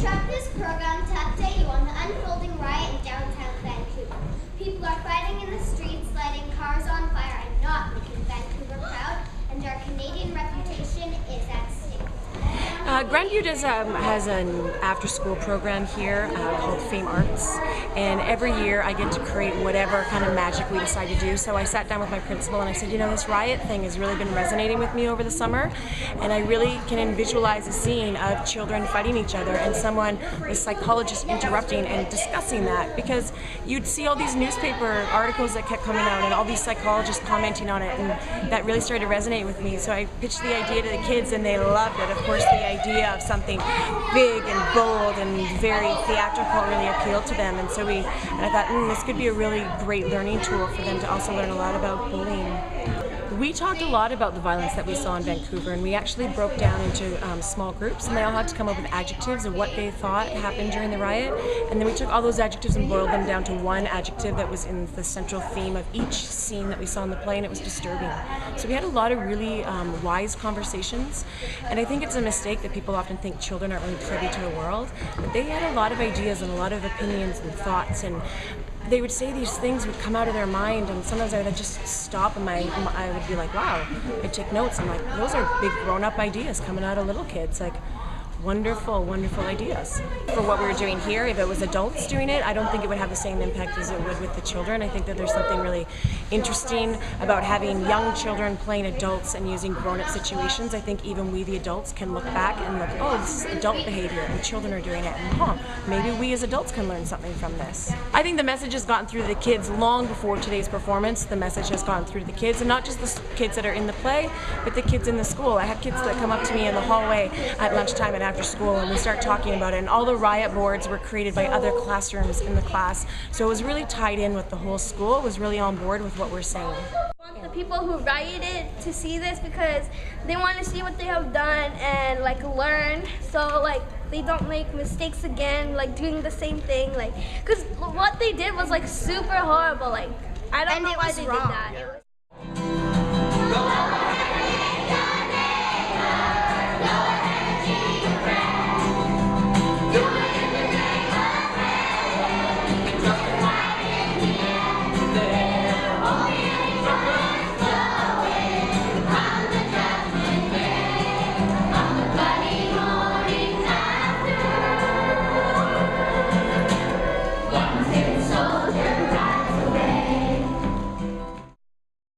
interrupt this program to update you on the unfolding riot in downtown Vancouver. People are fighting in the streets, lighting cars on fire, and not making Vancouver proud, and our Canadian reputation is at stake. Grandview has an after-school program here called Fame Arts, and every year I get to create whatever kind of magic we decide to do. So I sat down with my principal and I said, you know, this riot thing has really been resonating with me over the summer, and I really can visualize a scene of children fighting each other and someone, a psychologist, interrupting and discussing that, because you'd see all these newspaper articles that kept coming out and all these psychologists commenting on it, and that really started to resonate with me. So I pitched the idea to the kids and they loved it. Of course, the idea of something big and bold and very theatrical really appealed to them, and I thought this could be a really great learning tool for them to also learn a lot about bullying. We talked a lot about the violence that we saw in Vancouver, and we actually broke down into small groups, and they all had to come up with adjectives of what they thought happened during the riot, and then we took all those adjectives and boiled them down to one adjective that was in the central theme of each scene that we saw in the play, and it was disturbing. So we had a lot of really wise conversations, and I think it's a mistake that people often think children aren't really privy to the world, but they had a lot of ideas and a lot of opinions and thoughts, and they would say these things would come out of their mind, and sometimes I would just stop and I would be like, wow, I'd take notes. I'm like, those are big grown-up ideas coming out of little kids. Like, wonderful, wonderful ideas. For what we were doing here, if it was adults doing it, I don't think it would have the same impact as it would with the children. I think that there's something really interesting about having young children playing adults and using grown-up situations. I think even we, the adults, can look back and look, oh, this is adult behavior and children are doing it, and maybe we as adults can learn something from this. I think the message has gotten through to the kids long before today's performance. The message has gone through to the kids, and not just the kids that are in the play, but the kids in the school. I have kids that come up to me in the hallway at lunchtime and after school, and we start talking about it, and all the riot boards were created by other classrooms in the class, so it was really tied in with the whole school. It was really on board with what we're saying. I want the people who rioted to see this because they want to see what they have done and like learn, so like they don't make mistakes again, like doing the same thing, like because what they did was like super horrible. Like I don't know why they did that.